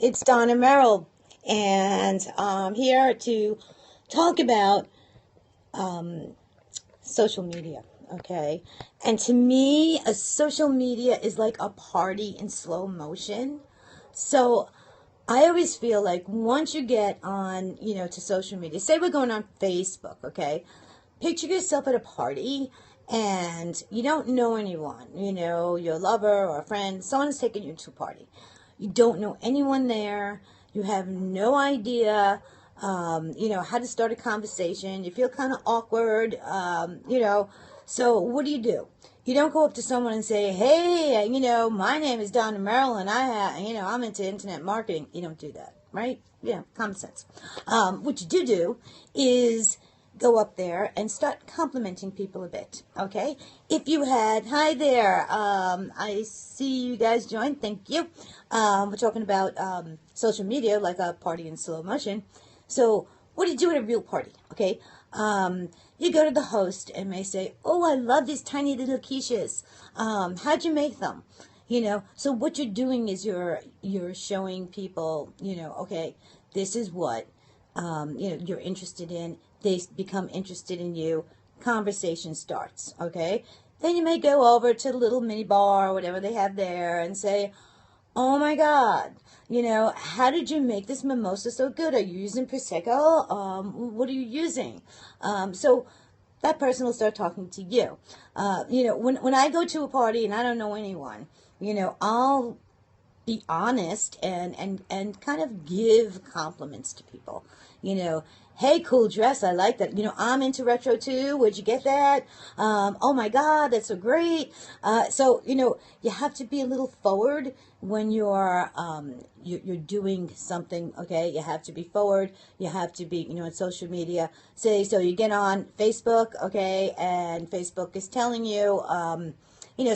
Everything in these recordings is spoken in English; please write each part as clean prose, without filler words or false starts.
It's Donna Merrill, and I'm here to talk about social media, okay? And to me, a social media is like a party in slow motion. So I always feel like once you get on, to social media, say we're going on Facebook, okay? Picture yourself at a party and you don't know anyone, your lover or a friend, someone is taking you to a party. You don't know anyone there. You have no idea, how to start a conversation. You feel kind of awkward, So what do? You don't go up to someone and say, hey, my name is Donna Merrill and I'm into internet marketing. You don't do that, right? Yeah, common sense. What you do is go up there and start complimenting people a bit, okay? If you had, hi there, I see you guys joined, thank you. We're talking about social media, like a party in slow motion. So what do you do at a real party, okay? You go to the host and may say, oh, I love these tiny little quiches. How'd you make them? So what you're doing is you're showing people, okay, this is what, you're interested in. They become interested in you. Conversation starts, okay? Then you may go over to the little mini bar or whatever they have there and say, oh my God, how did you make this mimosa so good? Are you using Prosecco? What are you using? So that person will start talking to you. When I go to a party and I don't know anyone, I'll be honest and kind of give compliments to people. Hey, cool dress, I like that. I'm into retro too. Where'd you get that? Oh my God, that's so great. So you have to be a little forward when you're doing something. Okay, you have to be forward. You have to be on social media. So you get on Facebook, okay, and Facebook is telling you.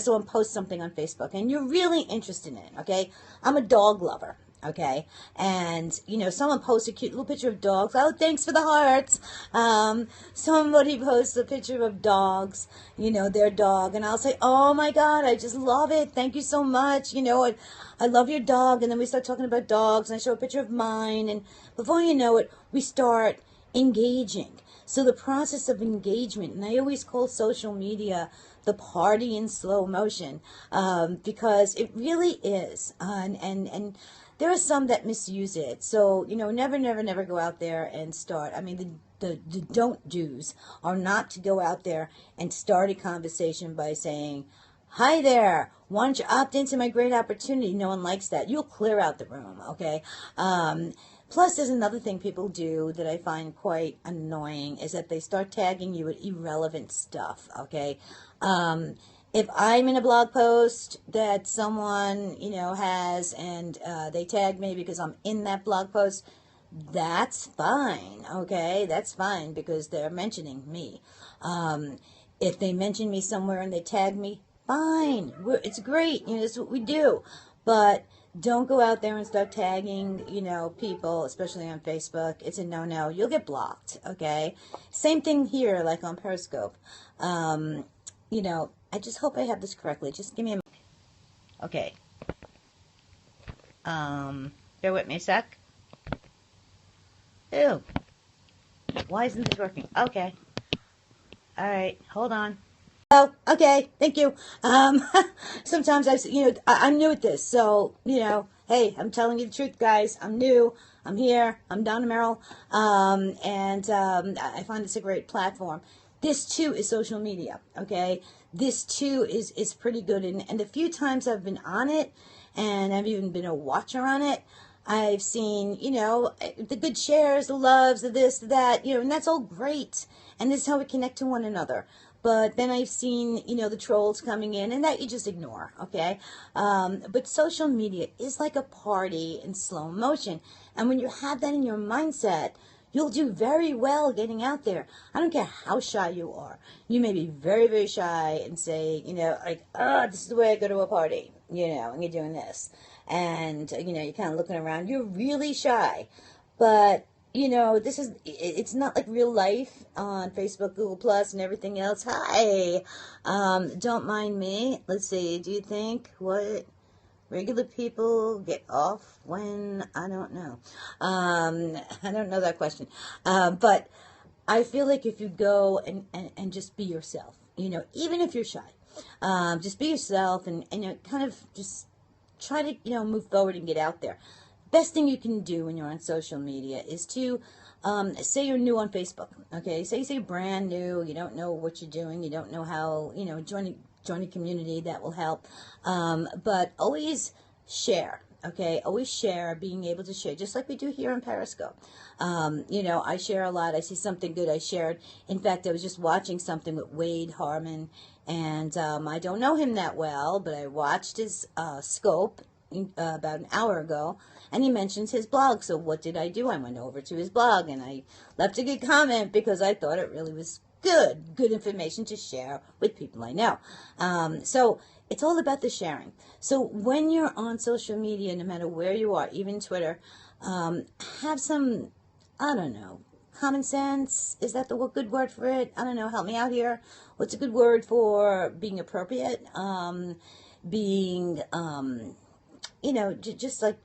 Someone posts something on Facebook and you're really interested in it, okay? I'm a dog lover, okay? And, someone posts a cute little picture of dogs. Oh, thanks for the hearts. Somebody posts a picture of dogs, their dog. And I'll say, oh my God, I just love it. Thank you so much. I love your dog. And then we start talking about dogs and I show a picture of mine. And before you know it, we start engaging. So the process of engagement, and I always call social media the party in slow motion, because it really is. And there are some that misuse it. So, never go out there and start. I mean, the don't do's are not to go out there and start a conversation by saying, hi there, why don't you opt into my great opportunity? No one likes that. You'll clear out the room, okay? Plus, there's another thing people do that I find quite annoying is that they start tagging you with irrelevant stuff, okay? If I'm in a blog post that someone, has and they tag me because I'm in that blog post, that's fine, okay? That's fine because they're mentioning me. If they mention me somewhere and they tag me, fine. It's great. That's what we do. But don't go out there and start tagging, people, especially on Facebook. It's a no-no. You'll get blocked, okay? Same thing here, like on Periscope. I just hope I have this correctly. Just give me a... Okay. Bear with me a sec. Ew. Why isn't this working? Okay. All right. Hold on. Oh, okay. Thank you. Sometimes I'm new at this. So, hey, I'm telling you the truth, guys. I'm new. I'm here. I'm Donna Merrill. I find this a great platform. This too is social media. Okay. This too is pretty good. And the few times I've been on it and I've even been a watcher on it, I've seen, the good shares, the loves, the this, the that, and that's all great. And this is how we connect to one another. But then I've seen, the trolls coming in, and that you just ignore, okay? But social media is like a party in slow motion. And when you have that in your mindset, you'll do very well getting out there. I don't care how shy you are. You may be very, very shy and say, this is the way I go to a party, and you're doing this. And, you're kind of looking around. You're really shy. But it's not like real life on Facebook, Google Plus, and everything else. Hi, don't mind me. Let's see. Do you think what Regular people get off when, I don't know. I don't know that question. But I feel like if you go and just be yourself, even if you're shy, just be yourself and kind of just try to, move forward and get out there. Best thing you can do when you're on social media is to say you're new on Facebook. Okay, say you're brand new, you don't know what you're doing, you don't know how, join a community that will help. But always share. Okay, always share, being able to share, just like we do here on Periscope. I share a lot. I see something good, I shared. In fact, I was just watching something with Wade Harmon, and I don't know him that well, but I watched his scope about an hour ago, and he mentions his blog. So what did I do? I went over to his blog, and I left a good comment because I thought it really was good information to share with people I know. So it's all about the sharing. So when you're on social media, no matter where you are, even Twitter, have some, I don't know, common sense. Is that the good word for it? I don't know. Help me out here. What's a good word for being appropriate? Being, just like,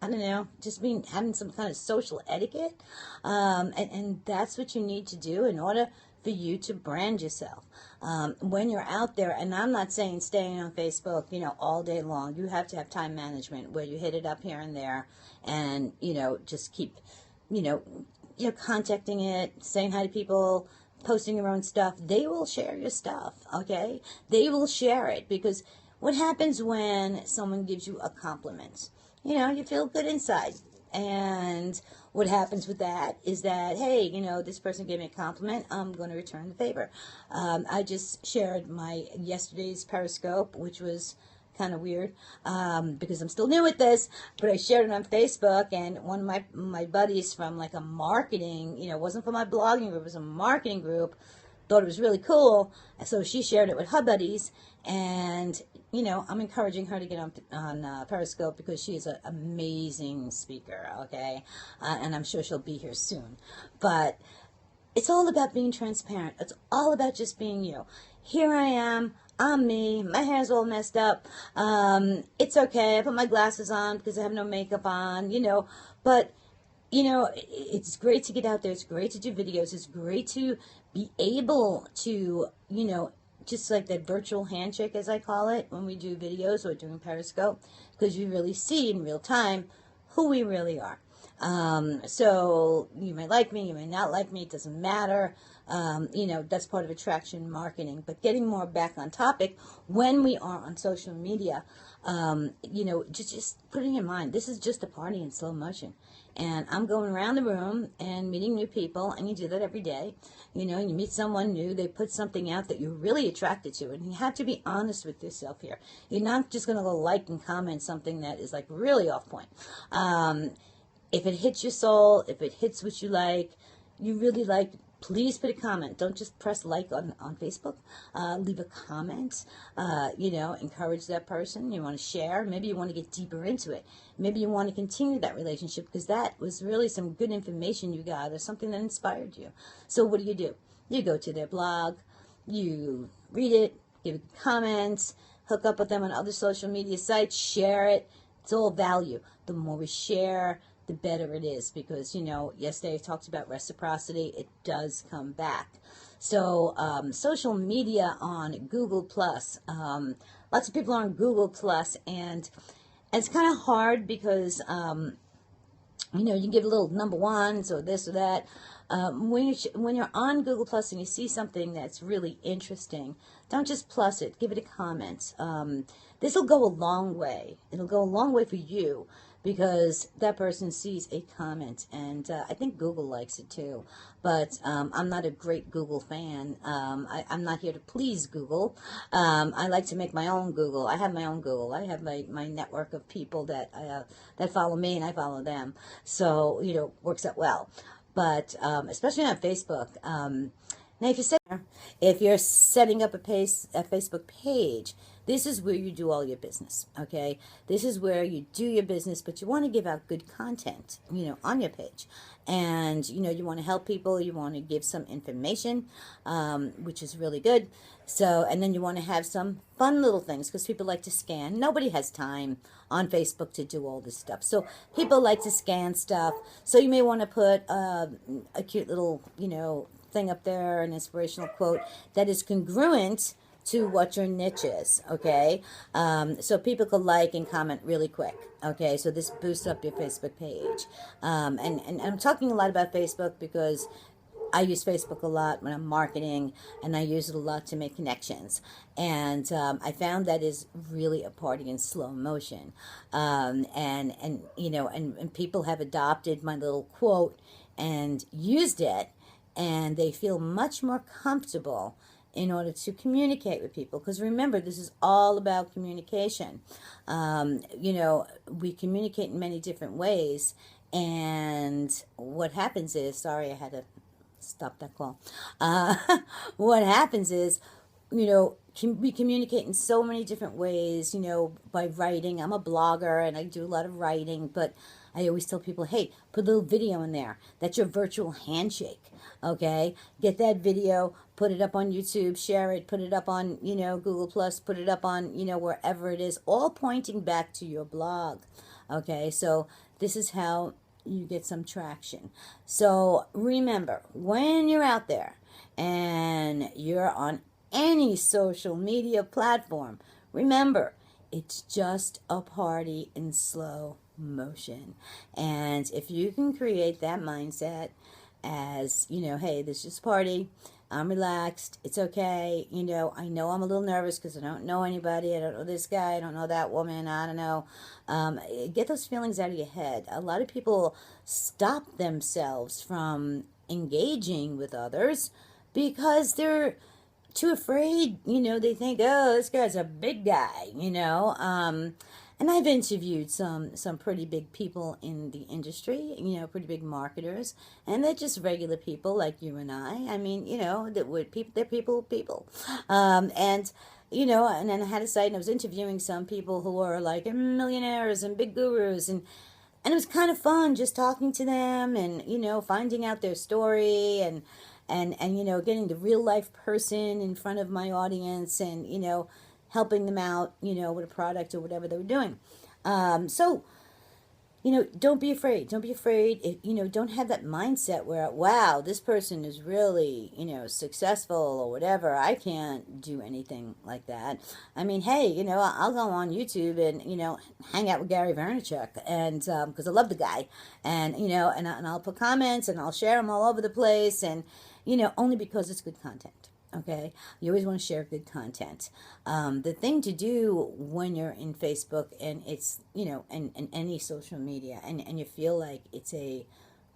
I don't know, just having some kind of social etiquette. And that's what you need to do in order for you to brand yourself. When you're out there, and I'm not saying staying on Facebook, all day long. You have to have time management where you hit it up here and there and, just keep, contacting it, saying hi to people, posting your own stuff. They will share your stuff, okay? They will share it because what happens when someone gives you a compliment? You feel good inside. And what happens with that is that, hey, this person gave me a compliment. I'm going to return the favor. I just shared my yesterday's Periscope, which was kind of weird because I'm still new at this, but I shared it on Facebook, and one of my buddies from like a marketing, it wasn't for my blogging group, it was a marketing group, thought it was really cool, so she shared it with her buddies, and I'm encouraging her to get on Periscope because she is an amazing speaker, okay, and I'm sure she'll be here soon, but it's all about being transparent. It's all about just being you. Here I am. I'm me. My hair's all messed up. It's okay. I put my glasses on because I have no makeup on, but it's great to get out there. It's great to do videos. It's great to be able to, just like that virtual handshake, as I call it, when we do videos or doing Periscope, because you really see in real time who we really are. So you may like me, you may not like me, it doesn't matter. That's part of attraction marketing. But getting more back on topic, when we are on social media, just put it in your mind, this is just a party in slow motion. And I'm going around the room and meeting new people, and you do that every day. You meet someone new, they put something out that you're really attracted to, and you have to be honest with yourself here. You're not just going to go like and comment something that is like really off point. If it hits your soul, if it hits what you like, you really like, please put a comment. Don't just press like on Facebook. Leave a comment. Encourage that person. You want to share. Maybe you want to get deeper into it. Maybe you want to continue that relationship because that was really some good information you got or something that inspired you. So what do? You go to their blog, you read it, give it comments, hook up with them on other social media sites, share it. It's all value. The more we share, the better it is because, yesterday I talked about reciprocity. It does come back. So social media on Google+. Lots of people are on Google+, and it's kind of hard because, you can give a little number ones or this or that. When you're on Google Plus and you see something that's really interesting, don't just plus it. Give it a comment. This will go a long way. It'll go a long way for you because that person sees a comment, and I think Google likes it too. But I'm not a great Google fan. I'm not here to please Google. I like to make my own Google. I have my own Google. I have my network of people that follow me, and I follow them. So, works out well. But especially on Facebook. Now, If you're setting up a Facebook page, this is where you do all your business, okay? This is where you do your business, but you want to give out good content, on your page. And, you want to help people, you want to give some information, which is really good. So, and then you want to have some fun little things because people like to scan. Nobody has time on Facebook to do all this stuff. So people like to scan stuff. So you may want to put a cute little, thing up there, an inspirational quote that is congruent to what your niche is, okay? So people could like and comment really quick, okay? So this boosts up your Facebook page. And I'm talking a lot about Facebook because I use Facebook a lot when I'm marketing, and I use it a lot to make connections. And I found that is really a party in slow motion. And people have adopted my little quote and used it, and they feel much more comfortable in order to communicate with people. Because remember, this is all about communication. We communicate in many different ways. And what happens is, sorry, I had to stop that call. What happens is, we communicate in so many different ways, by writing. I'm a blogger and I do a lot of writing, but I always tell people, hey, put a little video in there. That's your virtual handshake, okay? Get that video, put it up on YouTube, share it, put it up on, Google Plus, put it up on, wherever it is, all pointing back to your blog, okay? So this is how you get some traction. So remember, when you're out there and you're on any social media platform, remember, it's just a party in slow motion. And if you can create that mindset as, hey, this is just a party, I'm relaxed, it's okay, I know I'm a little nervous because I don't know anybody, I don't know this guy, I don't know that woman, I don't know. Get those feelings out of your head. A lot of people stop themselves from engaging with others because they're too afraid, they think, oh, this guy's a big guy, and I've interviewed some pretty big people in the industry, pretty big marketers, and they're just regular people like you and I mean, they're people. And then I had a site and I was interviewing some people who are like millionaires and big gurus, and it was kind of fun just talking to them and, finding out their story and getting the real life person in front of my audience and, helping them out, with a product or whatever they were doing. So, don't be afraid. Don't be afraid. Don't have that mindset where, wow, this person is really, successful or whatever. I can't do anything like that. I mean, hey, I'll go on YouTube and, hang out with Gary Vaynerchuk and, because I love the guy and, and I'll put comments and I'll share them all over the place and, only because it's good content. Okay, you always want to share good content. The thing to do when you're in Facebook and it's, and any social media and you feel like it's a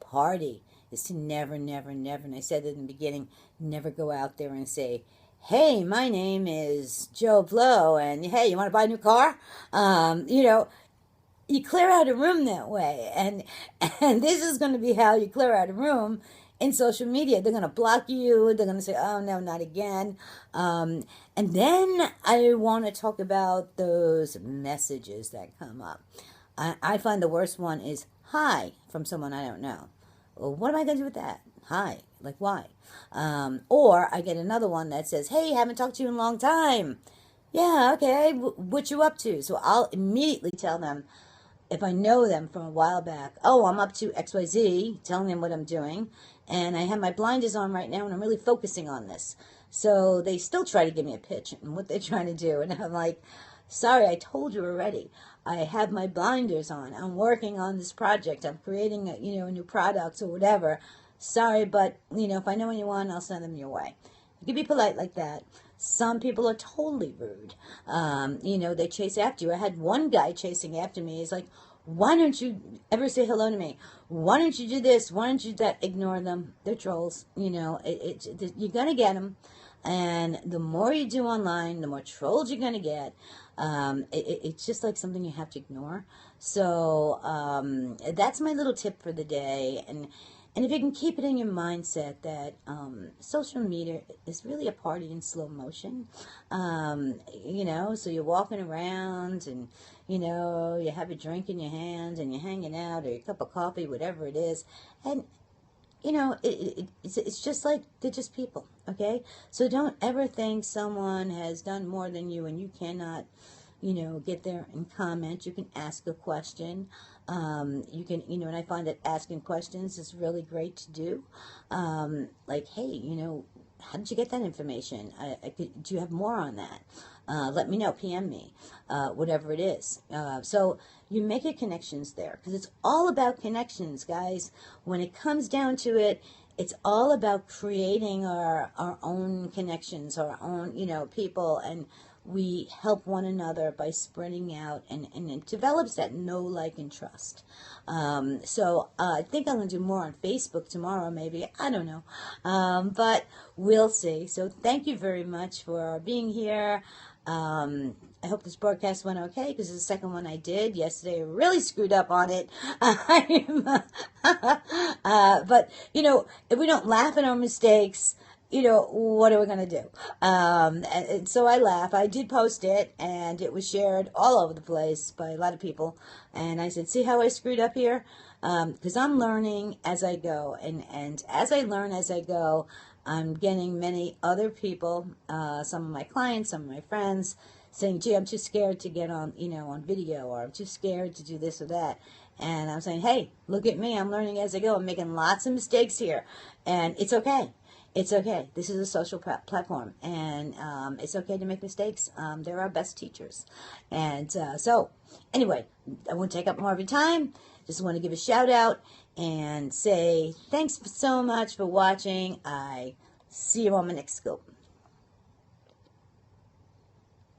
party is to never, and I said it in the beginning, never go out there and say, hey, my name is Joe Blow and hey, you want to buy a new car? You clear out a room that way. And this is going to be how you clear out a room in social media. They're going to block you. They're going to say, oh, no, not again. And then I want to talk about those messages that come up. I find the worst one is hi from someone I don't know. Well, what am I going to do with that? Hi. Like, why? Or I get another one that says, hey, haven't talked to you in a long time. Yeah, okay. What you up to? So I'll immediately tell them, if I know them from a while back, oh, I'm up to XYZ, telling them what I'm doing, and I have my blinders on right now, and I'm really focusing on this. So they still try to give me a pitch and what they're trying to do, and I'm like, sorry, I told you already. I have my blinders on. I'm working on this project. I'm creating a new product or whatever. Sorry, but, if I know anyone, I'll send them your way. You can be polite like that. Some people are totally rude. They chase after you. I had one guy chasing after me. He's like, why don't you ever say hello to me? Why don't you do this? Why don't you do that? Ignore them. They're trolls. You're going to get them. And the more you do online, the more trolls you're going to get. It's just like something you have to ignore. So that's my little tip for the day. And if you can keep it in your mindset that social media is really a party in slow motion, so you're walking around and, you have a drink in your hand and you're hanging out or a cup of coffee, whatever it is. And, it's just like they're just people, okay? So don't ever think someone has done more than you and you cannot get there and comment. You can ask a question. You can, and I find that asking questions is really great to do. Like, hey, how did you get that information? Do you have more on that? Let me know, PM me, whatever it is. So you make your connections there because it's all about connections, guys. When it comes down to it, it's all about creating our own connections, our own, people, and we help one another by spreading out, and it develops that know, like, and trust. So I think I'm going to do more on Facebook tomorrow, maybe. I don't know. But we'll see. So thank you very much for being here. I hope this broadcast went okay because it's the second one I did. Yesterday I really screwed up on it. But, if we don't laugh at our mistakes, what are we going to do? And so I laugh. I did post it, and it was shared all over the place by a lot of people. And I said, see how I screwed up here? Because I'm learning as I go. And as I learn as I go, I'm getting many other people, some of my clients, some of my friends, saying, gee, I'm too scared to get on, on video, or I'm too scared to do this or that. And I'm saying, hey, look at me. I'm learning as I go. I'm making lots of mistakes here. And it's okay. It's okay. This is a social platform, and it's okay to make mistakes. They're our best teachers. And so, anyway, I won't take up more of your time. Just want to give a shout out and say thanks so much for watching. I see you on my next scoop.